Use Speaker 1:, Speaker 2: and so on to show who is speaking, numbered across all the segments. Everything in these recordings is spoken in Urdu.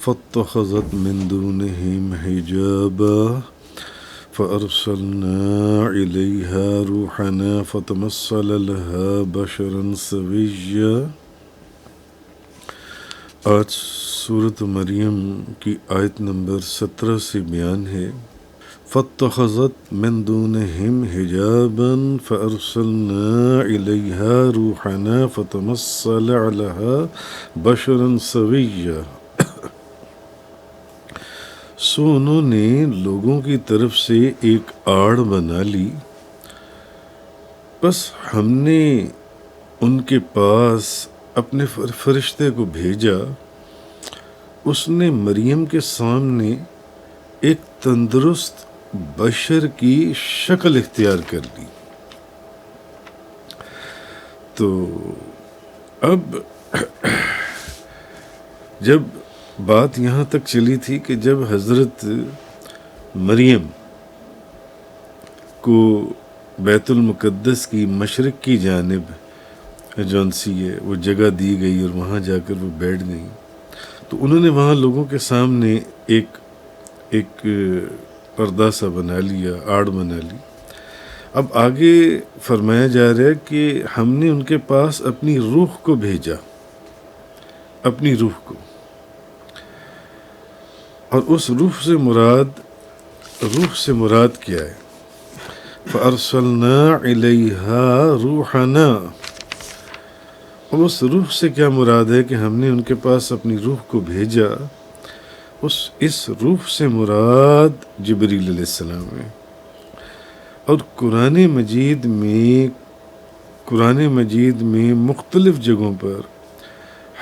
Speaker 1: فاتخذت من دونهم حجابا فأرسلنا إليها روحنا فتمثل لها بشرا سويا۔ آج سورۃ مریم کی آیت نمبر 17 سے بیان ہے فاتخذت من دونهم حجابا فأرسلنا إليها روحنا فتمثل لها بشرا سويا۔ سو انہوں نے لوگوں کی طرف سے ایک آڑ بنا لی، بس ہم نے ان کے پاس اپنے فرشتے کو بھیجا، اس نے مریم کے سامنے ایک تندرست بشر کی شکل اختیار کر لی۔ تو اب جب بات یہاں تک چلی تھی کہ جب حضرت مریم کو بیت المقدس کی مشرق کی جانب جون سی ہے وہ جگہ دی گئی اور وہاں جا کر وہ بیٹھ گئیں، تو انہوں نے وہاں لوگوں کے سامنے ایک پردہ سا بنا لیا، آڑ بنا لی۔ اب آگے فرمایا جا رہا ہے کہ ہم نے ان کے پاس اپنی روح کو بھیجا، اپنی روح کو، اور اس روح سے مراد کیا ہے؟ فَأَرْسَلْنَا إِلَيْهَا رُوحَنَا۔ اور اس روح سے کیا مراد ہے کہ ہم نے ان کے پاس اپنی روح کو بھیجا؟ اس روح سے مراد جبریل علیہ السلام ہے۔ اور قرآن مجید میں مختلف جگہوں پر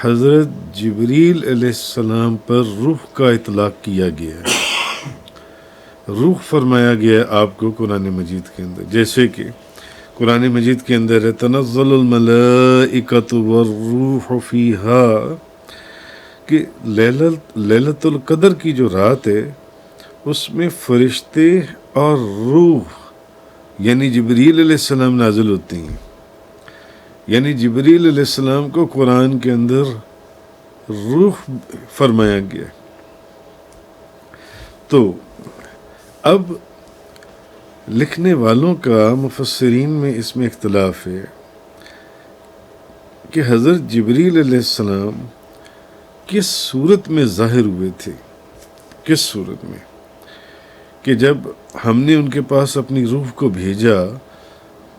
Speaker 1: حضرت جبریل علیہ السلام پر روح کا اطلاق کیا گیا ہے، روح فرمایا گیا ہے آپ کو قرآن مجید کے اندر، جیسے کہ قرآن مجید کے اندر ہے تنزل الملائکۃ والروح فیہا، کہ لیلۃ القدر کی جو رات ہے اس میں فرشتے اور روح یعنی جبریل علیہ السلام نازل ہوتے ہیں، یعنی جبریل علیہ السلام کو قرآن کے اندر روح فرمایا گیا۔ تو اب لکھنے والوں کا مفسرین میں اس میں اختلاف ہے کہ حضرت جبریل علیہ السلام کس صورت میں ظاہر ہوئے تھے، کس صورت میں، کہ جب ہم نے ان کے پاس اپنی روح کو بھیجا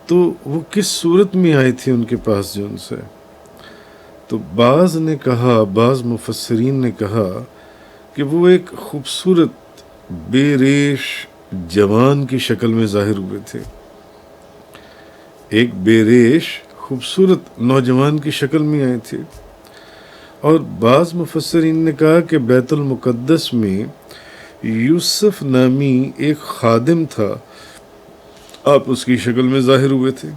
Speaker 1: تو وہ کس صورت میں آئے تھے ان کے پاس جو ان سے؟ تو بعض مفسرین نے کہا کہ وہ ایک خوبصورت بے ریش جوان کی شکل میں ظاہر ہوئے تھے، ایک بے ریش خوبصورت نوجوان کی شکل میں آئے تھے۔ اور بعض مفسرین نے کہا کہ بیت المقدس میں یوسف نامی ایک خادم تھا، آپ اس کی شکل میں ظاہر ہوئے تھے۔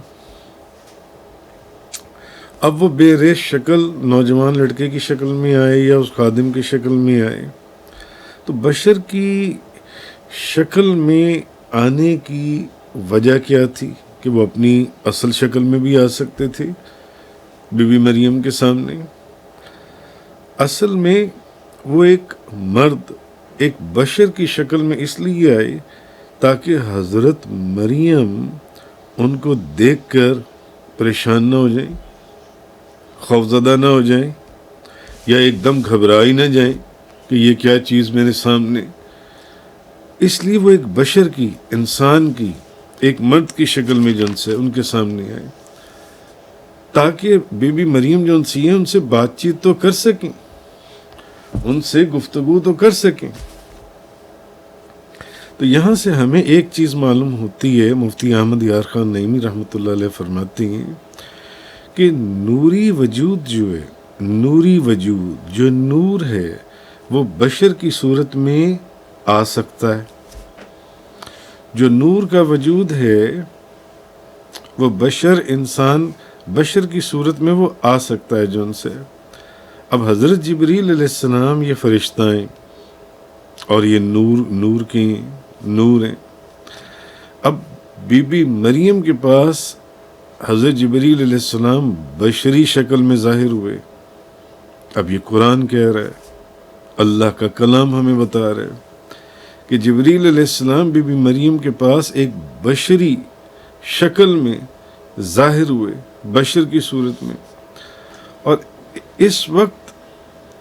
Speaker 1: اب وہ بے ریش شکل نوجوان لڑکے کی شکل میں آئے یا اس خادم کی شکل میں آئے، تو بشر کی شکل میں آنے کی وجہ کیا تھی کہ وہ اپنی اصل شکل میں بھی آ سکتے تھے بی بی مریم کے سامنے۔ اصل میں وہ ایک مرد ایک بشر کی شکل میں اس لیے آئے تاکہ حضرت مریم ان کو دیکھ کر پریشان نہ ہو جائیں، خوفزدہ نہ ہو جائیں، یا ایک دم گھبرائی نہ جائیں کہ یہ کیا چیز میرے سامنے۔ اس لیے وہ ایک بشر کی، انسان کی، ایک مرد کی شکل میں جو ان کے سامنے آئے تاکہ بی بی مریم جو ان سے بات چیت تو کر سکیں، ان سے گفتگو تو کر سکیں۔ تو یہاں سے ہمیں ایک چیز معلوم ہوتی ہے، مفتی احمد یار خان نعیمی رحمۃ اللہ علیہ فرماتے ہیں کہ نوری وجود جو ہے، نوری وجود جو نور ہے وہ بشر کی صورت میں آ سکتا ہے، جو نور کا وجود ہے وہ بشر کی صورت میں وہ آ سکتا ہے جو ان سے۔ اب حضرت جبریل علیہ السلام یہ فرشتہ ہیں اور یہ نور ہیں۔ اب بی بی مریم کے پاس حضرت جبریل علیہ السلام بشری شکل میں ظاہر ہوئے۔ اب یہ قرآن کہہ رہا ہے اللہ کا کلام ہمیں بتا رہا ہے کہ جبریل علیہ السلام بی بی مریم کے پاس ایک بشری شکل میں ظاہر ہوئے، بشر کی صورت میں، اور اس وقت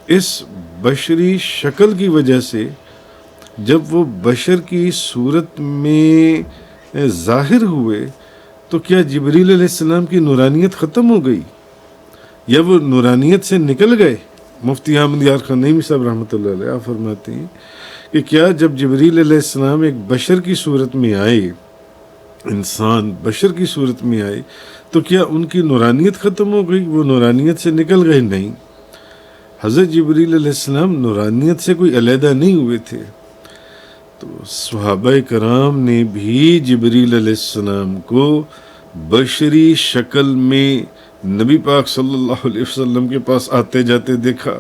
Speaker 1: اس بشری شکل کی وجہ سے جب وہ بشر کی صورت میں ظاہر ہوئے تو کیا جبریل علیہ السلام کی نورانیت ختم ہو گئی یا وہ نورانیت سے نکل گئے؟ مفتی احمد یار خان نعیمی صاحب رحمۃ اللہ علیہ آپ فرماتے ہیں کہ کیا جب جبریل علیہ السلام ایک بشر کی صورت میں آئے، انسان بشر کی صورت میں آئے، تو کیا ان کی نورانیت ختم ہو گئی، وہ نورانیت سے نکل گئے؟ نہیں، حضرت جبریل علیہ السلام نورانیت سے کوئی علیحدہ نہیں ہوئے تھے۔ تو صحابہ کرام نے بھی جبریل علیہ السلام کو بشری شکل میں نبی پاک صلی اللہ علیہ وسلم کے پاس آتے جاتے دیکھا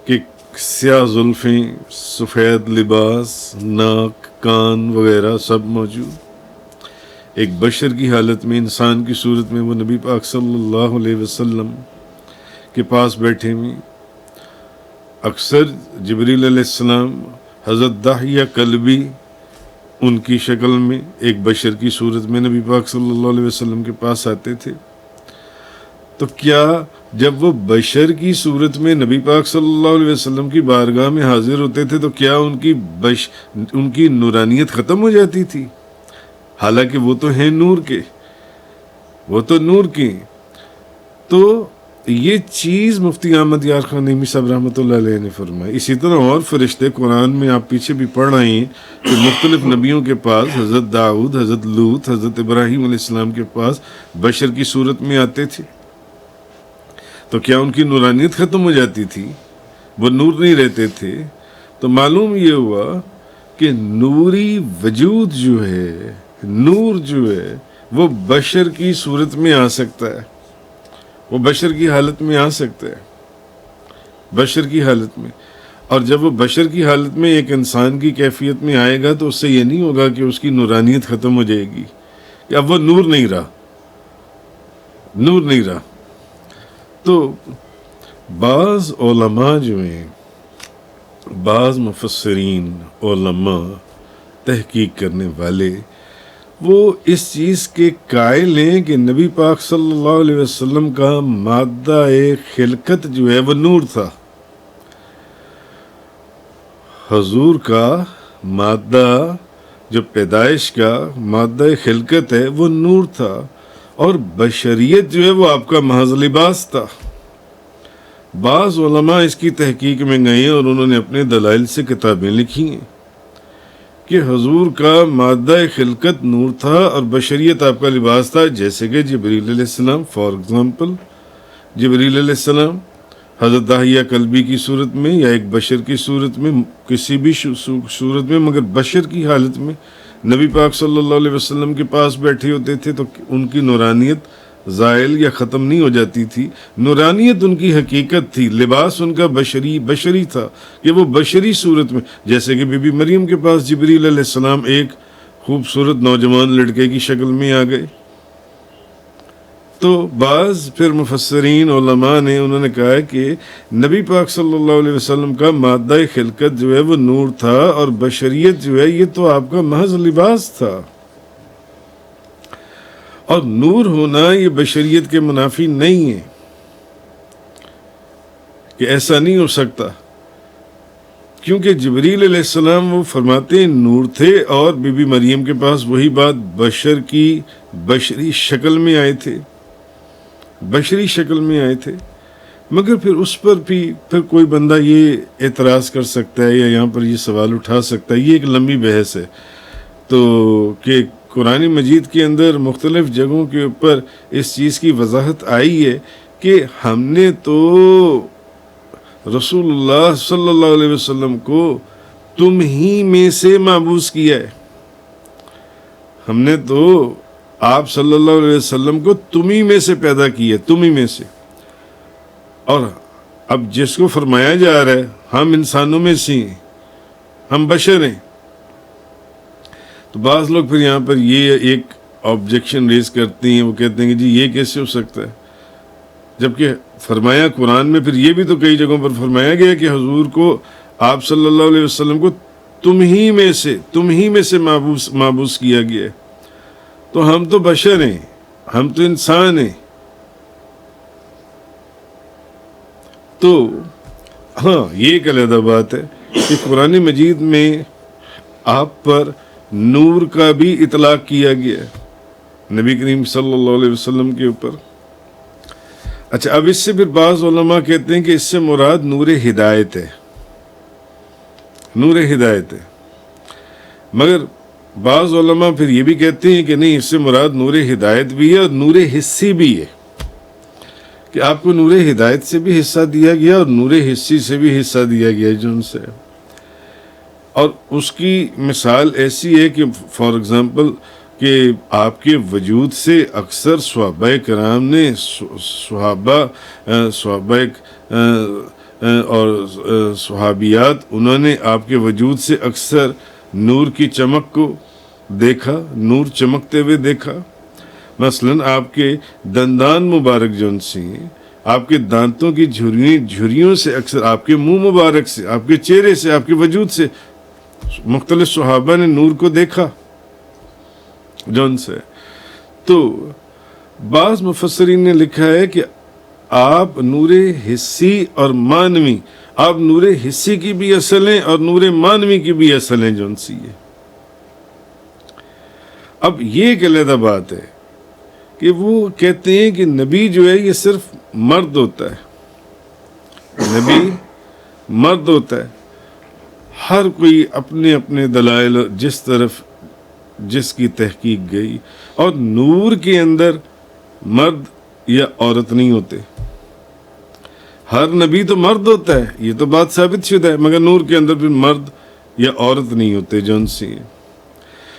Speaker 1: کہ سیاہ زلفیں، سفید لباس، ناک، کان وغیرہ سب موجود، ایک بشر کی حالت میں، انسان کی صورت میں وہ نبی پاک صلی اللہ علیہ وسلم کے پاس بیٹھے ہوئے۔ اکثر جبریل علیہ السلام حضرت داہیہ کلبی ان کی شکل میں ایک بشر کی صورت میں نبی پاک صلی اللہ علیہ وسلم کے پاس آتے تھے۔ تو کیا جب وہ بشر کی صورت میں نبی پاک صلی اللہ علیہ وسلم کی بارگاہ میں حاضر ہوتے تھے تو کیا ان کی نورانیت ختم ہو جاتی تھی؟ حالانکہ وہ تو ہیں نور کے، وہ تو نور کے۔ تو یہ چیز مفتی احمد یار خان نعیمی صاحب رحمۃ اللہ علیہ نے فرمائی۔ اسی طرح اور فرشتے قرآن میں آپ پیچھے بھی پڑھ رہے ہیں کہ مختلف نبیوں کے پاس، حضرت داؤد، حضرت لوط، حضرت ابراہیم علیہ السلام کے پاس بشر کی صورت میں آتے تھے، تو کیا ان کی نورانیت ختم ہو جاتی تھی؟ وہ نور نہیں رہتے تھے؟ تو معلوم یہ ہوا کہ نوری وجود جو ہے، نور جو ہے، وہ بشر کی صورت میں آ سکتا ہے، وہ بشر کی حالت میں آ سکتا ہے، بشر کی حالت میں۔ اور جب وہ بشر کی حالت میں ایک انسان کی کیفیت میں آئے گا تو اس سے یہ نہیں ہوگا کہ اس کی نورانیت ختم ہو جائے گی، کہ اب وہ نور نہیں رہا، نور نہیں رہا۔ تو بعض علماء جو ہیں، بعض مفسرین، علماء، تحقیق کرنے والے، وہ اس چیز کے قائل ہیں کہ نبی پاک صلی اللہ علیہ وسلم کا مادہ خلقت جو ہے وہ نور تھا۔ حضور کا مادہ جو پیدائش کا مادہ خلقت ہے وہ نور تھا، اور بشریت جو ہے وہ آپ کا محض لباس تھا۔ بعض علماء اس کی تحقیق میں گئے اور انہوں نے اپنے دلائل سے کتابیں لکھی ہیں کہ حضور کا مادہ خلقت نور تھا اور بشریت آپ کا لباس تھا، جیسے کہ جبریل علیہ السلام، فار ایگزامپل جبریل علیہ السلام حضرت داہیہ کلبی کی صورت میں یا ایک بشر کی صورت میں، کسی بھی صورت میں، مگر بشر کی حالت میں نبی پاک صلی اللہ علیہ وسلم کے پاس بیٹھے ہوتے تھے، تو ان کی نورانیت زائل یا ختم نہیں ہو جاتی تھی۔ نورانیت ان کی حقیقت تھی، لباس ان کا بشری تھا کہ وہ بشری صورت میں، جیسے کہ بی بی مریم کے پاس جبریل علیہ السلام ایک خوبصورت نوجوان لڑکے کی شکل میں آ گئے۔ تو بعض پھر مفسرین علماء نے انہوں نے کہا کہ نبی پاک صلی اللہ علیہ وسلم کا مادہ خلقت جو ہے وہ نور تھا، اور بشریت جو ہے یہ تو آپ کا محض لباس تھا، اور نور ہونا یہ بشریت کے منافی نہیں ہے، کہ ایسا نہیں ہو سکتا، کیونکہ جبریل علیہ السلام وہ فرماتے ہیں نور تھے، اور بی بی مریم کے پاس وہی بات بشر کی بشری شکل میں آئے تھے، بشری شکل میں آئے تھے۔ مگر پھر اس پر بھی پھر کوئی بندہ یہ اعتراض کر سکتا ہے یا یہاں پر یہ سوال اٹھا سکتا ہے، یہ ایک لمبی بحث ہے، تو کہ قرآن مجید کے اندر مختلف جگہوں کے اوپر اس چیز کی وضاحت آئی ہے کہ ہم نے تو رسول اللہ صلی اللہ علیہ وسلم کو تم ہی میں سے مابعوث کیا ہے، ہم نے تو آپ صلی اللہ علیہ وسلم کو تم ہی میں سے پیدا کیا، تم ہی میں سے۔ اور اب جس کو فرمایا جا رہا ہے ہم انسانوں میں سے ہیں، ہم بشر ہیں، تو بعض لوگ پھر یہاں پر یہ ایک آبجیکشن ریز کرتے ہیں، وہ کہتے ہیں کہ جی یہ کیسے ہو سکتا ہے، جبکہ فرمایا قرآن میں پھر یہ بھی تو کئی جگہوں پر فرمایا گیا کہ حضور کو آپ صلی اللہ علیہ وسلم کو تم ہی میں سے معبوس کیا گیا ہے. تو ہم تو بشر ہیں، ہم تو انسان ہیں. تو ہاں یہ ایک علیحدہ بات ہے کہ قرآن مجید میں آپ پر نور کا بھی اطلاق کیا گیا ہے نبی کریم صلی اللہ علیہ وسلم کے اوپر. اچھا، اب اس سے پھر بعض علماء کہتے ہیں کہ اس سے مراد نور ہدایت ہے، نور ہدایت ہے. مگر بعض علماء پھر یہ بھی کہتے ہیں کہ نہیں، اس سے مراد نور ہدایت بھی ہے اور نور حصی بھی ہے، کہ آپ کو نور ہدایت سے بھی حصہ دیا گیا اور نور حصی سے بھی حصہ دیا گیا جو ان سے. اور اس کی مثال ایسی ہے کہ فار ایگزامپل کہ آپ کے وجود سے اکثر صحابہ کرام نے صحابہ اور صحابیات، انہوں نے آپ کے وجود سے اکثر نور کی چمک کو دیکھا، نور چمکتے ہوئے دیکھا. مثلاً آپ کے دندان مبارک جون سی ہیں، آپ کے دانتوں کی جھریوں سے اکثر آپ کے منہ مبارک سے، آپ کے چہرے سے، آپ کے وجود سے مختلف صحابہ نے نور کو دیکھا جون سے. تو بعض مفسرین نے لکھا ہے کہ آپ نور حسی اور مانوی، آپ نور حسی کی بھی اصل ہیں اور نور مانوی کی بھی اصل ہیں جون سی ہے. اب یہ ایک علیحدہ بات ہے کہ وہ کہتے ہیں کہ نبی جو ہے یہ صرف مرد ہوتا ہے، نبی مرد ہوتا ہے. ہر کوئی اپنے اپنے دلائل جس کی تحقیق گئی، اور نور کے اندر مرد یا عورت نہیں ہوتے. ہر نبی تو مرد ہوتا ہے، یہ تو بات ثابت شدہ ہے، مگر نور کے اندر پھر مرد یا عورت نہیں ہوتے جون سی ہیں.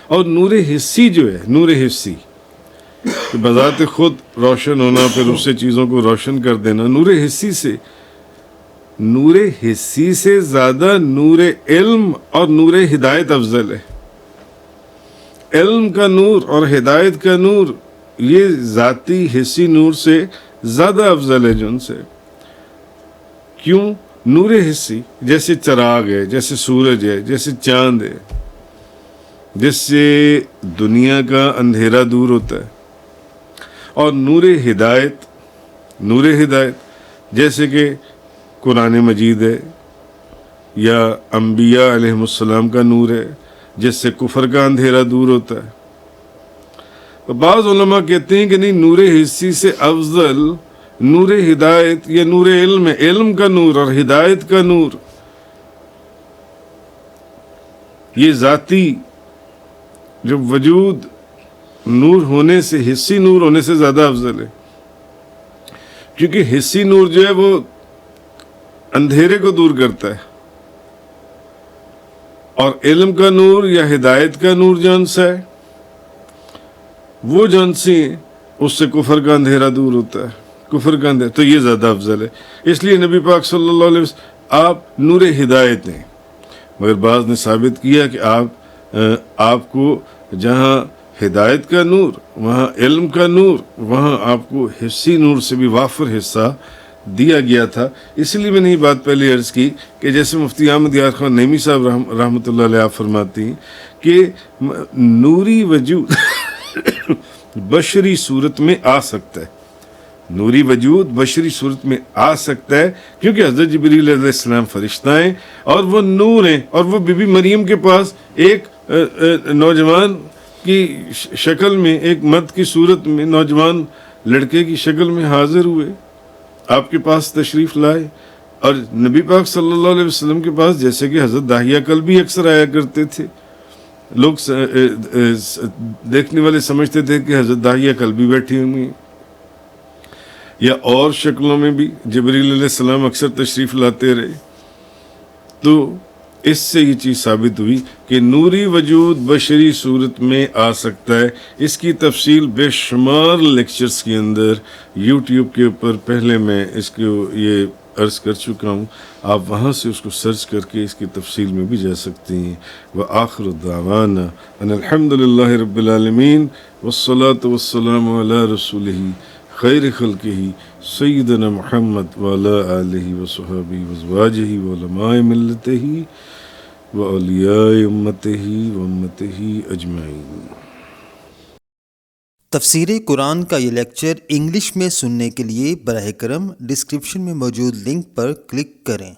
Speaker 1: اور نور حسی جو ہے، نور حسی کہ بذات خود روشن ہونا، پھر اس سے چیزوں کو روشن کر دینا، نور حسی سے زیادہ نور علم اور نور ہدایت افضل ہے. علم کا نور اور ہدایت کا نور یہ ذاتی حسی نور سے زیادہ افضل ہے جن سے. کیوں؟ نور حسی جیسے چراغ ہے، جیسے سورج ہے، جیسے چاند ہے، جس سے دنیا کا اندھیرا دور ہوتا ہے. اور نور ہدایت جیسے کہ قرآن مجید ہے یا انبیاء علیہ السلام کا نور ہے، جس سے کفر کا اندھیرا دور ہوتا ہے. تو بعض علماء کہتے ہیں کہ نہیں، نور حسی سے افضل نور ہدایت یا نور علم ہے. علم کا نور اور ہدایت کا نور یہ ذاتی جو وجود نور ہونے سے، حسی نور ہونے سے زیادہ افضل ہے. کیونکہ حسی نور جو ہے وہ اندھیرے کو دور کرتا ہے، اور علم کا نور یا ہدایت کا نور جون سا ہے، وہ جون سی ہے، اس سے کفر کا اندھیرا دور ہوتا ہے، کفر کا اندھیرا. تو یہ زیادہ افضل ہے. اس لیے نبی پاک صلی اللہ علیہ وسلم آپ نور ہدایت ہیں. مگر بعض نے ثابت کیا کہ آپ کو جہاں ہدایت کا نور، وہاں علم کا نور، وہاں آپ کو حسی نور سے بھی وافر حصہ دیا گیا تھا. اس لیے میں نے یہ بات پہلے عرض کی کہ جیسے مفتی احمد یار خان نعیمی صاحب رحمۃ اللہ علیہ فرماتی ہیں کہ نوری وجود بشری صورت میں آ سکتا ہے، نوری وجود بشری صورت میں آ سکتا ہے، کیونکہ حضرت جبریل علیہ السلام فرشتہ ہیں اور وہ نور ہیں. اور وہ بی بی مریم کے پاس ایک نوجوان کی شکل میں، ایک مرد کی صورت میں، نوجوان لڑکے کی شکل میں حاضر ہوئے، آپ کے پاس تشریف لائے. اور نبی پاک صلی اللہ علیہ وسلم کے پاس جیسے کہ حضرت داہیہ کلبی اکثر آیا کرتے تھے، لوگ دیکھنے والے سمجھتے تھے کہ حضرت داہیہ کلبی بیٹھی ہوئی ہیں، یا اور شکلوں میں بھی جبریل علیہ السلام اکثر تشریف لاتے رہے. تو اس سے یہ چیز ثابت ہوئی کہ نوری وجود بشری صورت میں آ سکتا ہے. اس کی تفصیل بے شمار لیکچرز کے اندر یوٹیوب کے اوپر پہلے میں اس کو یہ عرض کر چکا ہوں، آپ وہاں سے اس کو سرچ کر کے اس کی تفصیل میں بھی جا سکتے ہیں. وآخر دعوانا ان الحمد للہ رب العالمین والصلاة والسلام علی رسولہ خیر خلقہ سیدنا محمد وعلی آلہ وصحبہ وازواجہ وعلماء ملتہ وعلیاء امتہ وامتہ اجمعین۔
Speaker 2: تفسیر قرآن کا یہ لیکچر انگلش میں سننے کے لیے براہ کرم ڈسکرپشن میں موجود لنک پر کلک کریں۔